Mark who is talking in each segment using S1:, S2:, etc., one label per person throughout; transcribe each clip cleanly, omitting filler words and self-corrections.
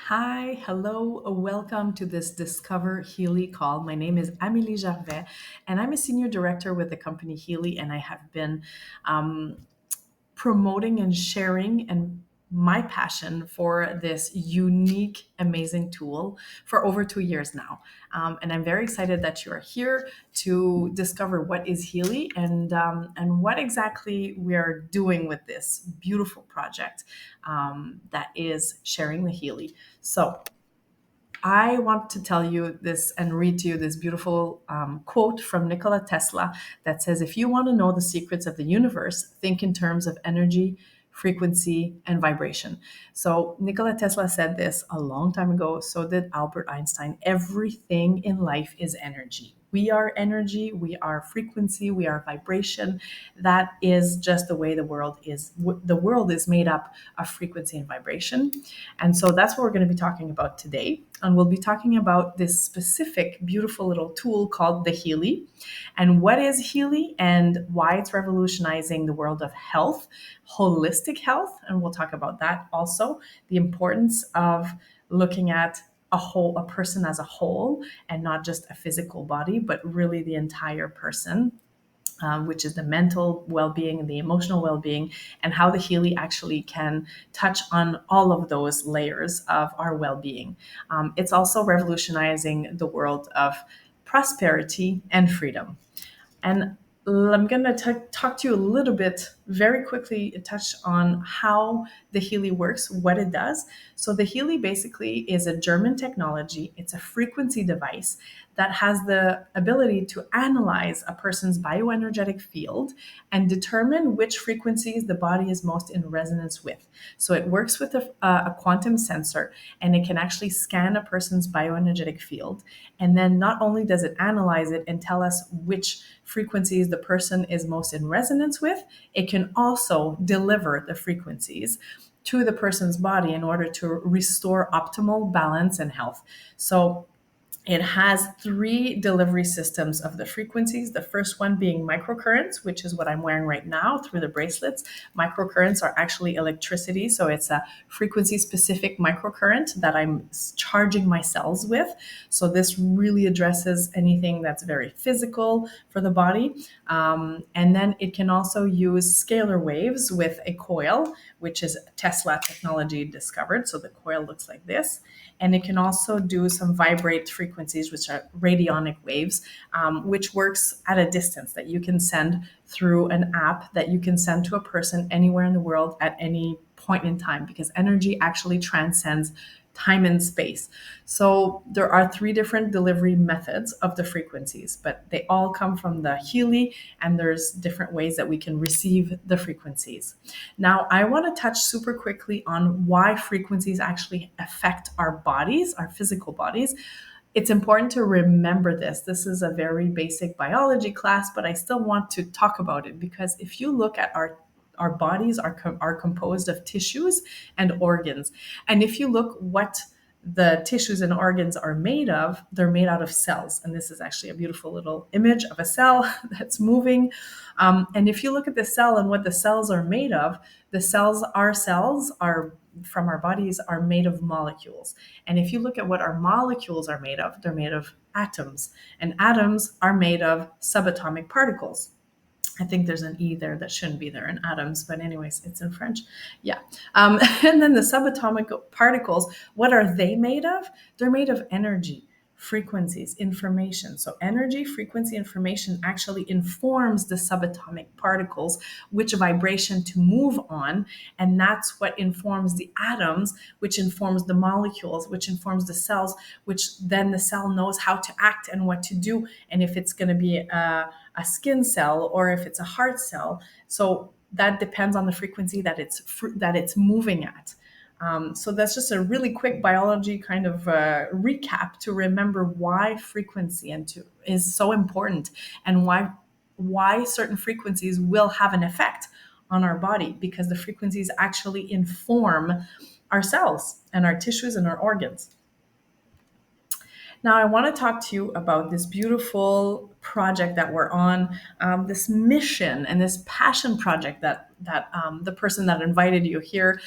S1: Hi, hello, welcome to this Discover Healy call. My name is Amélie Gervais, and I'm a senior director with the company Healy, and I have been um, promoting and sharing and my passion for this unique, amazing tool for over 2 years now. And I'm very excited that you are here to discover what is Healy and what exactly we are doing with this beautiful project that is sharing the Healy. So I want to tell you this and read to you this beautiful quote from Nikola Tesla that says, if you want to know the secrets of the universe, think in terms of energy, frequency, and vibration. So, Nikola Tesla said this a long time ago. So did Albert Einstein. Everything in life is energy. We are energy, we are frequency, we are vibration. That is just the way the world is. The world is made up of frequency and vibration. And so that's what we're going to be talking about today. And we'll be talking about this specific, beautiful little tool called the Healy. And what is Healy and why it's revolutionizing the world of health, holistic health. And we'll talk about that also, the importance of looking at a person as a whole and not just a physical body, but really the entire person, which is the mental well-being and the emotional well-being, and how the Healy actually can touch on all of those layers of our well-being. It's also revolutionizing the world of prosperity and freedom. And I'm going to talk to you a little bit very quickly, touch on how the Healy works, what it does. So, the Healy basically is a German technology, it's a frequency device that has the ability to analyze a person's bioenergetic field and determine which frequencies the body is most in resonance with. So, it works with a quantum sensor, and it can actually scan a person's bioenergetic field. And then not only does it analyze it and tell us which frequencies the person is most in resonance with, it can also deliver the frequencies to the person's body in order to restore optimal balance and health. So it has three delivery systems of the frequencies. The first one being microcurrents, which is what I'm wearing right now through the bracelets. Microcurrents are actually electricity, so it's a frequency specific microcurrent that I'm charging my cells with. So this really addresses anything that's very physical for the body. And then it can also use scalar waves with a coil, which is Tesla technology discovered. So the coil looks like this. And it can also do some vibrate frequencies, which are radionic waves, which works at a distance that you can send through an app that you can send to a person anywhere in the world at any point in time, because energy actually transcends time and space. So there are three different delivery methods of the frequencies, but they all come from the Healy, and there's different ways that we can receive the frequencies. Now, I want to touch super quickly on why frequencies actually affect our bodies, our physical bodies. It's important to remember this. This is a very basic biology class, but I still want to talk about it because if you look at our bodies are composed of tissues and organs. And if you look what the tissues and organs are made of, they're made out of cells. And this is actually a beautiful little image of a cell that's moving. And if you look at the cell and what the cells are made of, our cells are from our bodies are made of molecules. And if you look at what our molecules are made of, they're made of atoms. And atoms are made of subatomic particles. I think there's an E there that shouldn't be there in atoms, but anyways, it's in French. Yeah. And then the subatomic particles, what are they made of? They're made of energy, frequencies, information. So energy, frequency, information actually informs the subatomic particles, which vibration to move on. And that's what informs the atoms, which informs the molecules, which informs the cells, which then the cell knows how to act and what to do. And if it's going to be a skin cell or if it's a heart cell. So that depends on the frequency that it's moving at. So that's just a really quick biology kind of recap to remember why frequency is so important, and why certain frequencies will have an effect on our body, because the frequencies actually inform our cells and our tissues and our organs. Now, I want to talk to you about this beautiful project that we're on, this mission and this passion project that the person that invited you here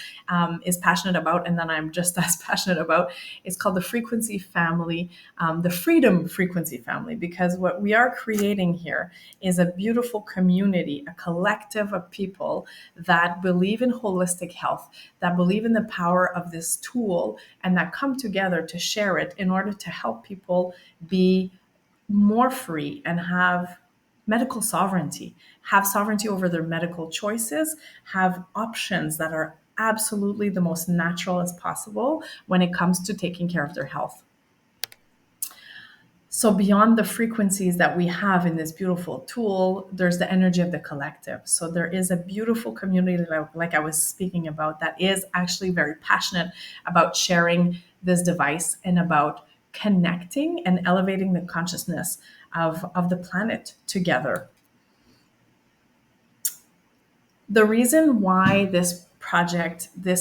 S1: is passionate about, and that I'm just as passionate about. It's called the Frequency Family, the Freedom Frequency Family, because what we are creating here is a beautiful community, a collective of people that believe in holistic health, that believe in the power of this tool, and that come together to share it in order to help people be more free and have medical sovereignty, have sovereignty over their medical choices, have options that are absolutely the most natural as possible when it comes to taking care of their health. So beyond the frequencies that we have in this beautiful tool, there's the energy of the collective. So there is a beautiful community like I was speaking about that is actually very passionate about sharing this device and about connecting and elevating the consciousness of the planet together. The reason why this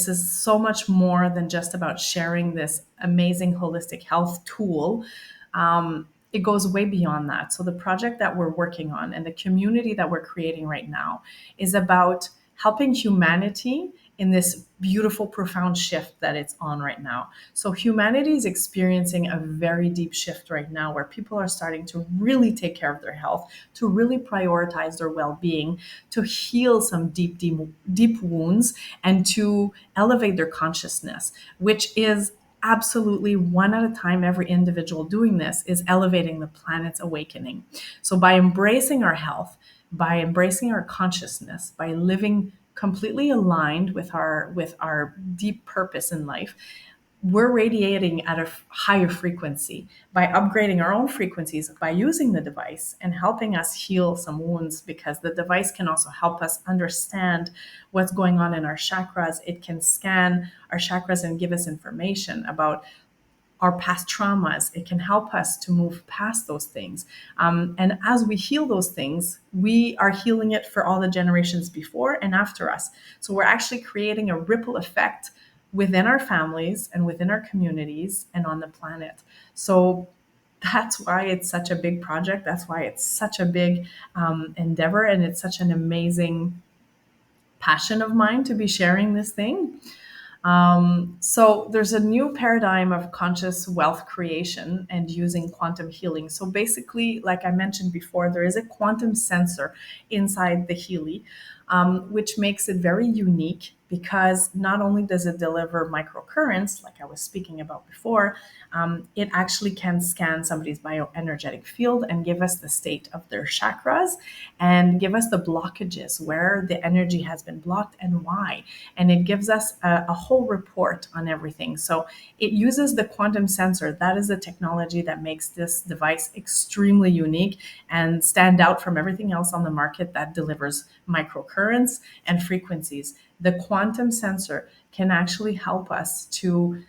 S1: is so much more than just about sharing this amazing holistic health tool. It goes way beyond that. So the project that we're working on and the community that we're creating right now is about helping humanity in this beautiful, profound shift that it's on right now. So humanity is experiencing a very deep shift right now where people are starting to really take care of their health, to really prioritize their well-being, to heal some deep wounds, and to elevate their consciousness, which is absolutely one at a time. Every individual doing this is elevating the planet's awakening. So by embracing our health, by embracing our consciousness, by living completely aligned with our deep purpose in life, we're radiating at a higher frequency by upgrading our own frequencies, by using the device and helping us heal some wounds, because the device can also help us understand what's going on in our chakras. It can scan our chakras and give us information about our past traumas. It can help us to move past those things. And as we heal those things, we are healing it for all the generations before and after us. So we're actually creating a ripple effect within our families and within our communities and on the planet. So that's why it's such a big project. That's why it's such a big endeavor. And it's such an amazing passion of mine to be sharing this thing. So there's a new paradigm of conscious wealth creation and using quantum healing. So basically, like I mentioned before, there is a quantum sensor inside the Healy, which makes it very unique because not only does it deliver microcurrents, like I was speaking about before, it actually can scan somebody's bioenergetic field and give us the state of their chakras and give us the blockages, where the energy has been blocked and why. And it gives us a whole report on everything. So it uses the quantum sensor. That is the technology that makes this device extremely unique and stand out from everything else on the market that delivers microcurrents and frequencies. The quantum sensor can actually help us to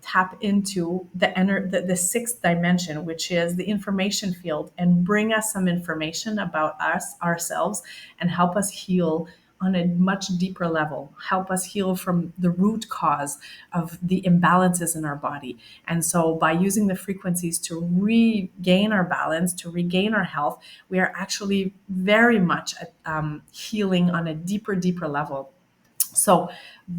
S1: tap into the sixth dimension, which is the information field, and bring us some information about ourselves, and help us heal on a much deeper level, help us heal from the root cause of the imbalances in our body. And so by using the frequencies to regain our balance, to regain our health, we are actually very much healing on a deeper level. So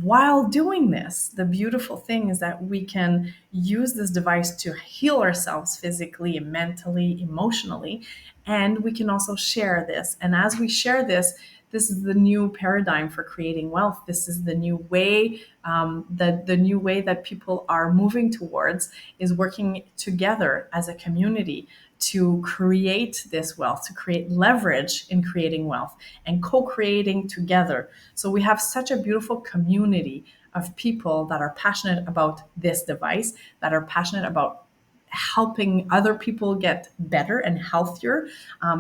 S1: while doing this, the beautiful thing is that we can use this device to heal ourselves physically, mentally, emotionally, and we can also share this. And as we share this, this is the new paradigm for creating wealth. This is the new way, the new way that people are moving towards, is working together as a community to create this wealth, to create leverage in creating wealth and co-creating together. So we have such a beautiful community of people that are passionate about this device, that are passionate about helping other people get better and healthier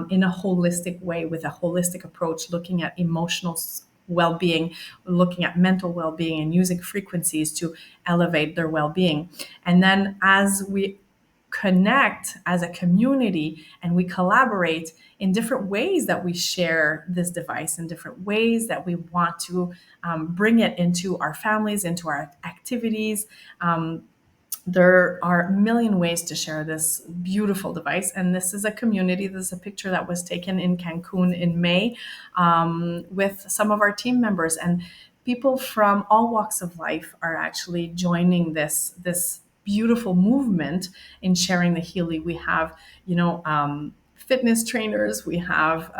S1: in a holistic way, with a holistic approach, looking at emotional well-being, looking at mental well-being, and using frequencies to elevate their well-being. And then as we connect as a community and we collaborate in different ways that we share this device, in different ways that we want to bring it into our families, into our activities, There are a million ways to share this beautiful device. And this is a community. This is a picture that was taken in Cancun in May, with some of our team members. And people from all walks of life are actually joining this beautiful movement in sharing the Healy. We have, fitness trainers, we have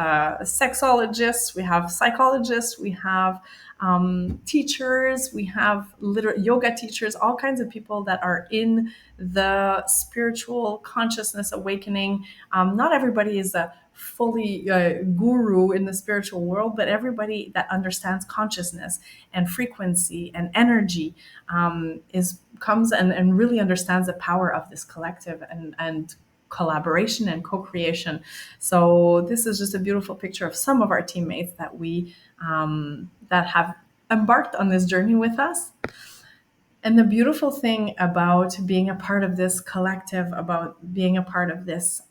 S1: sexologists, we have psychologists, we have teachers, we have yoga teachers, all kinds of people that are in the spiritual consciousness awakening. Not everybody is a fully guru in the spiritual world, but everybody that understands consciousness and frequency and energy is comes and really understands the power of this collective and collaboration and co-creation. So this is just a beautiful picture of some of our teammates that have embarked on this journey with us. And the beautiful thing about being a part of this collective, about being a part of this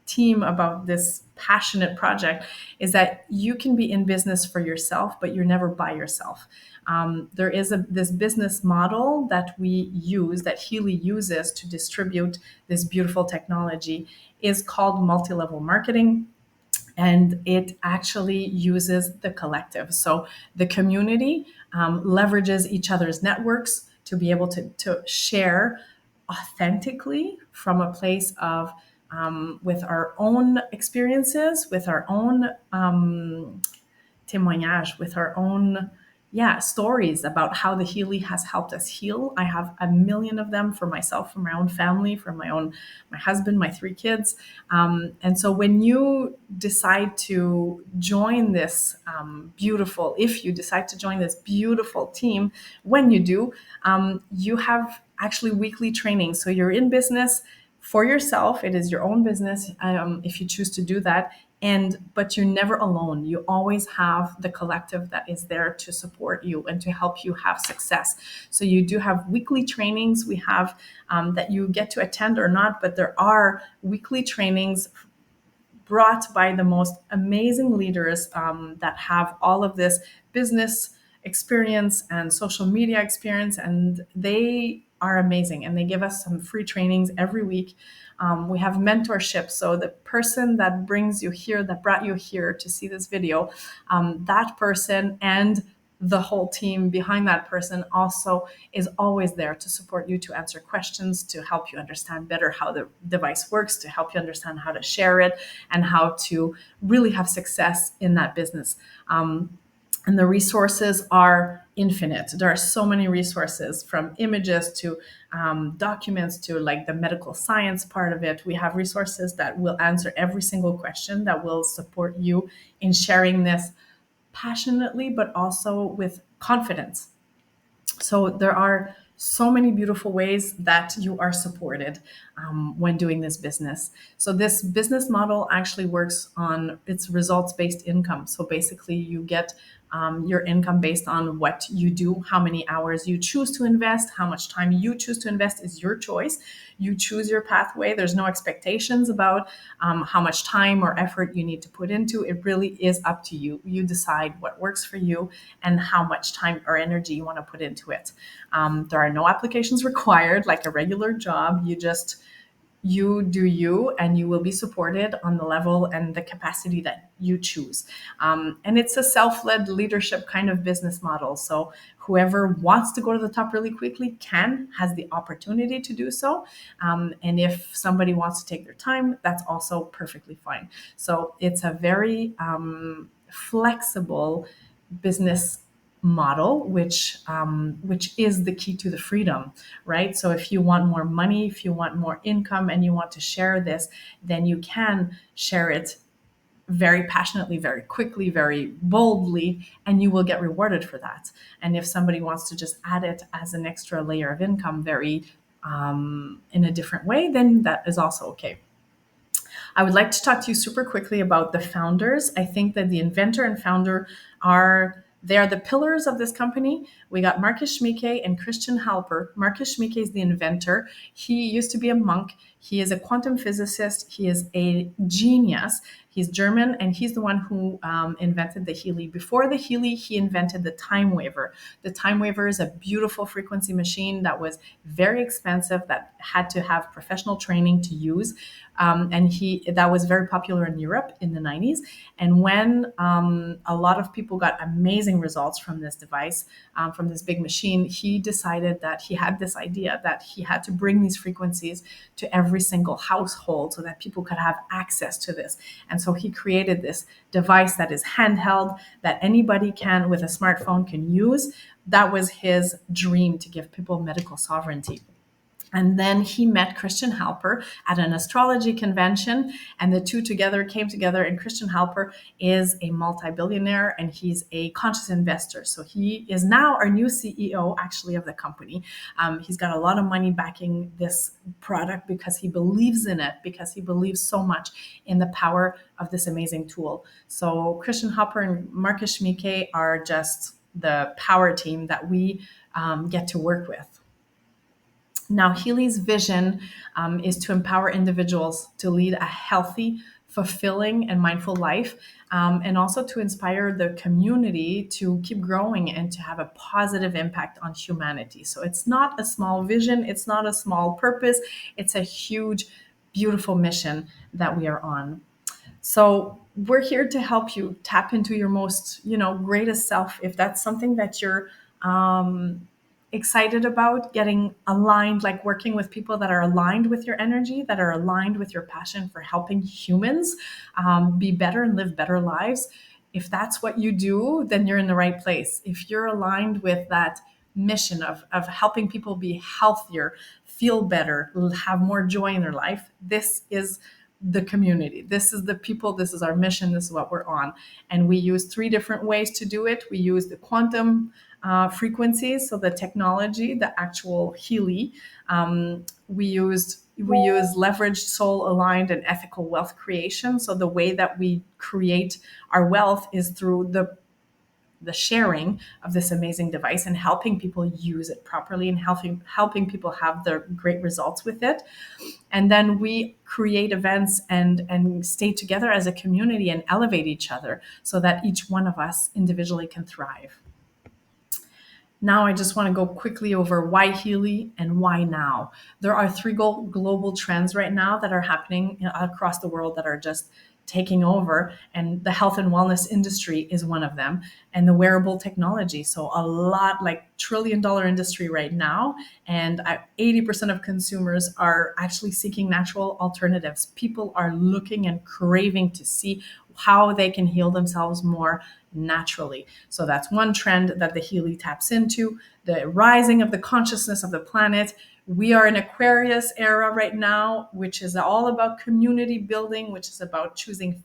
S1: team, about this passionate project, is that you can be in business for yourself, but you're never by yourself. There is this business model that we use, that Healy uses to distribute this beautiful technology, is called multi-level marketing, and it actually uses the collective. So the community leverages each other's networks to be able to share authentically from a place of with our own experiences, with our own témoignage, with our own stories about how the Healy has helped us heal. I have a million of them for myself, for my own family, for my husband, my 3 kids. And so when you decide to join this if you decide to join this beautiful team, when you do, you have actually weekly training. So you're in business for yourself. It is your own business, if you choose to do that. But you're never alone. You always have the collective that is there to support you and to help you have success. So you do have weekly trainings. We have that you get to attend or not, but there are weekly trainings brought by the most amazing leaders that have all of this business experience and social media experience, and they are amazing, and they give us some free trainings every week. We have mentorship. So the person that brings you here, that brought you here to see this video, that person and the whole team behind that person also is always there to support you, to answer questions, to help you understand better how the device works, to help you understand how to share it, and how to really have success in that business. And the resources are infinite. There are so many resources, from images to documents to like the medical science part of it. We have resources that will answer every single question, that will support you in sharing this passionately, but also with confidence. So there are so many beautiful ways that you are supported when doing this business. So this business model actually works on its results-based income. So basically, you get your income based on what you do, how many hours you choose to invest, how much time you choose to invest is your choice. You choose your pathway. There's no expectations about how much time or effort you need to put into. It really is up to you. You decide what works for you and how much time or energy you want to put into it. There are no applications required like a regular job. You do you, and you will be supported on the level and the capacity that you choose. And it's a self-led leadership kind of business model. So whoever wants to go to the top really quickly has the opportunity to do so. And if somebody wants to take their time, that's also perfectly fine. So it's a very flexible business model, which is the key to the freedom, right? So if you want more money, if you want more income, and you want to share this, then you can share it very passionately, very quickly, very boldly, and you will get rewarded for that. And if somebody wants to just add it as an extra layer of income, very in a different way, then that is also okay. I would like to talk to you super quickly about the founders. I think that the inventor and founder they are the pillars of this company. We got Marcus Schmicke and Christian Halper. Marcus Schmicke is the inventor. He used to be a monk. He is a quantum physicist. He is a genius. He's German, and he's the one who invented the Healy. Before the Healy, he invented the Time Waver. The Time Waver is a beautiful frequency machine that was very expensive, that had to have professional training to use. And he that was very popular in Europe in the 90s. And when a lot of people got amazing results from this device, from this big machine, he decided that he had this idea that he had to bring these frequencies to every single household so that people could have access to this. And so he created this device that is handheld, that anybody can, with a smartphone, can use. That was his dream, to give people medical sovereignty. And then he met Christian Halper at an astrology convention, and the two together came together. And Christian Halper is a multi-billionaire, and he's a conscious investor. So he is now our new CEO, actually, of the company. He's got a lot of money backing this product because he believes in it, because he believes so much in the power of this amazing tool. So Christian Halper and Marcus Schmike are just the power team that we get to work with. Now, Healy's vision is to empower individuals to lead a healthy, fulfilling, and mindful life, and also to inspire the community to keep growing and to have a positive impact on humanity. So it's not a small vision, it's not a small purpose, it's a huge, beautiful mission that we are on. So we're here to help you tap into your most, greatest self. If that's something that you're excited about, getting aligned, like working with people that are aligned with your energy, that are aligned with your passion for helping humans be better and live better lives. If that's what you do, then you're in the right place. If you're aligned with that mission of helping people be healthier, feel better, have more joy in their life, this is the community. This is the people. This is our mission. This is what we're on. And we use three different ways to do it. We use the quantum frequencies, so the technology, the actual Healy. We use leveraged, soul aligned, and ethical wealth creation. So the way that we create our wealth is through the sharing of this amazing device and helping people use it properly, and helping people have their great results with it. And then we create events and stay together as a community and elevate each other so that each one of us individually can thrive. Now, I just want to go quickly over why Healy and why now. There are three global trends right now that are happening across the world that are just taking over, and the health and wellness industry is one of them, and the wearable technology. So a lot, like trillion-dollar industry right now, and 80% of consumers are actually seeking natural alternatives. People are looking and craving to see how they can heal themselves more naturally. So that's one trend that the Healy taps into. The rising of the consciousness of the planet. We are in Aquarius era right now, which is all about community building, which is about choosing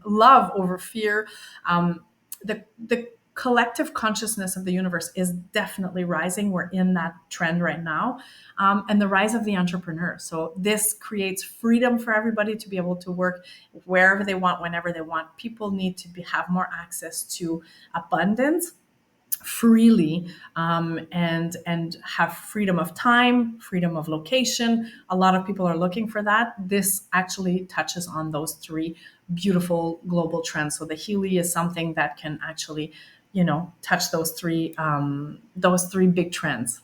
S1: love over fear. The collective consciousness of the universe is definitely rising. We're in that trend right now. And the rise of the entrepreneur. So this creates freedom for everybody to be able to work wherever they want, whenever they want. People need to have more access to abundance freely, and have freedom of time, freedom of location. A lot of people are looking for that. This actually touches on those three beautiful global trends. So the Healy is something that can actually, touch those three big trends.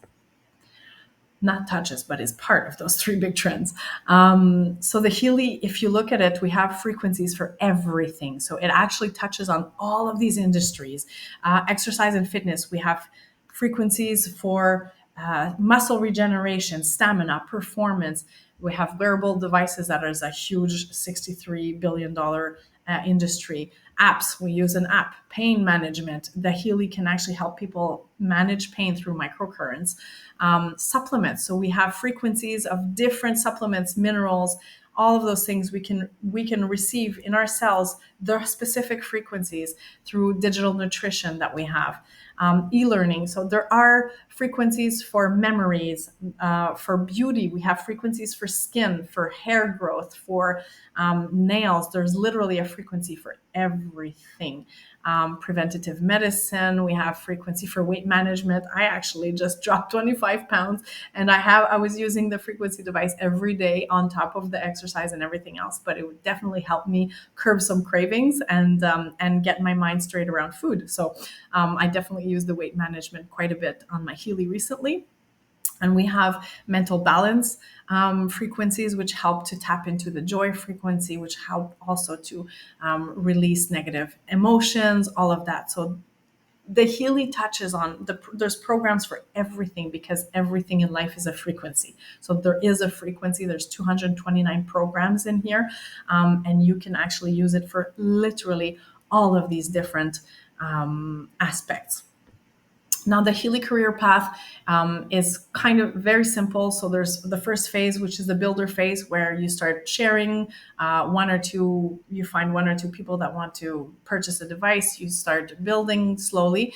S1: Not touches, but is part of those three big trends. So the Healy, if you look at it, we have frequencies for everything. So it actually touches on all of these industries. Exercise and fitness, we have frequencies for muscle regeneration, stamina, performance. We have wearable devices that is a huge $63 billion industry. Apps, we use an app. Pain management, the Healy can actually help people manage pain through microcurrents. Supplements, so we have frequencies of different supplements, minerals, all of those things we can receive in our cells, their specific frequencies through digital nutrition that we have. E-learning, so there are frequencies for memories, for beauty. We have frequencies for skin, for hair growth, for nails. There's literally a frequency for everything. Preventative medicine, we have frequency for weight management. I actually just dropped 25 pounds, and I was using the frequency device every day on top of the exercise and everything else, but it would definitely help me curb some cravings and get my mind straight around food. So I definitely use the weight management quite a bit on my Healy recently. And we have mental balance frequencies, which help to tap into the joy frequency, which help also to release negative emotions, all of that. So the Healy touches on there's programs for everything, because everything in life is a frequency. So there is a frequency. There's 229 programs in here, and you can actually use it for literally all of these different aspects. Now, the Healy career path is kind of very simple. So there's the first phase, which is the builder phase, where you start sharing you find one or two people that want to purchase a device. You start building slowly.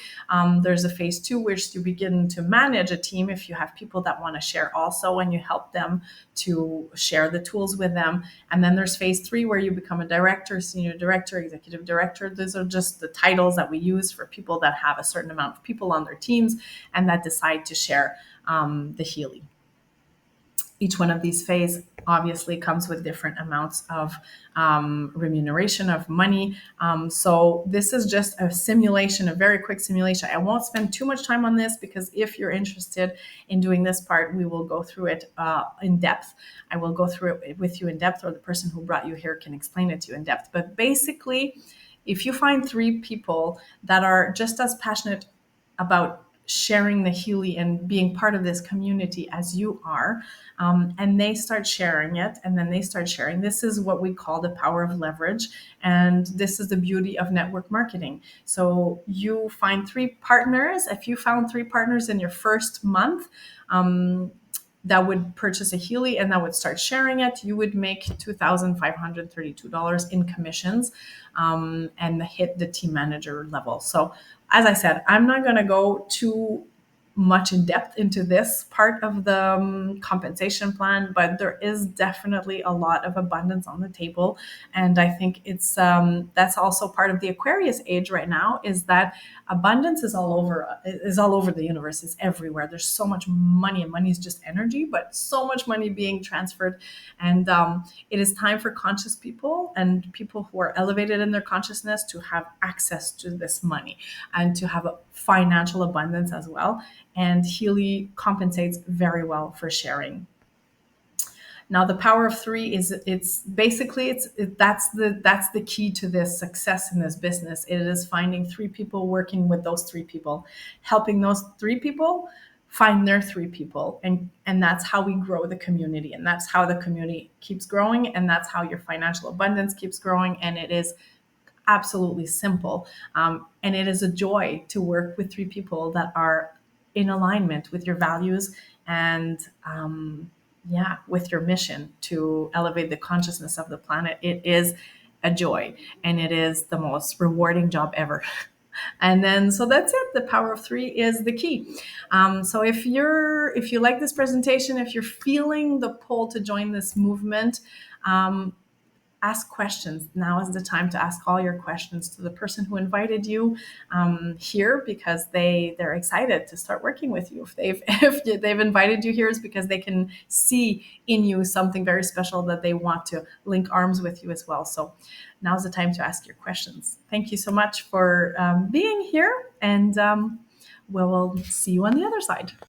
S1: There's a phase two, which you begin to manage a team if you have people that want to share also, and you help them to share the tools with them. And then there's phase three, where you become a director, senior director, executive director. Those are just the titles that we use for people that have a certain amount of people on their teams and that decide to share the Healy. Each one of these phase obviously comes with different amounts of remuneration of money. So this is just a simulation, a very quick simulation. I won't spend too much time on this, because if you're interested in doing this part, we will go through it in depth. I will go through it with you in depth, or the person who brought you here can explain it to you in depth. But basically, if you find three people that are just as passionate about sharing the Healy and being part of this community as you are, and they start sharing it, and then they start sharing. This is what we call the power of leverage, and this is the beauty of network marketing. So you find three partners. If you found three partners in your first month, that would purchase a Healy and that would start sharing it, you would make $2,532 in commissions, and hit the team manager level. So, as I said, I'm not going to go too much in depth into this part of the compensation plan, but there is definitely a lot of abundance on the table. And I think that's also part of the Aquarius age right now, is that abundance is all over the universe, is everywhere. There's so much money, and money is just energy, but so much money being transferred. And it is time for conscious people and people who are elevated in their consciousness to have access to this money and to have a financial abundance as well. And Healy compensates very well for sharing. Now, the power of three is that's the key to this success in this business. It is finding three people, working with those three people, helping those three people find their three people, and that's how we grow the community, and that's how the community keeps growing, and that's how your financial abundance keeps growing. And it is absolutely simple, and it is a joy to work with three people that are in alignment with your values and with your mission to elevate the consciousness of the planet. It is a joy, and it is the most rewarding job ever. And then, so that's it. The power of three is the key. So if you like this presentation, if you're feeling the pull to join this movement, ask questions. Now is the time to ask all your questions to the person who invited you here, because they're excited to start working with you. If they've invited you here, is because they can see in you something very special that they want to link arms with you as well. So now's the time to ask your questions. Thank you so much for being here, and we will see you on the other side.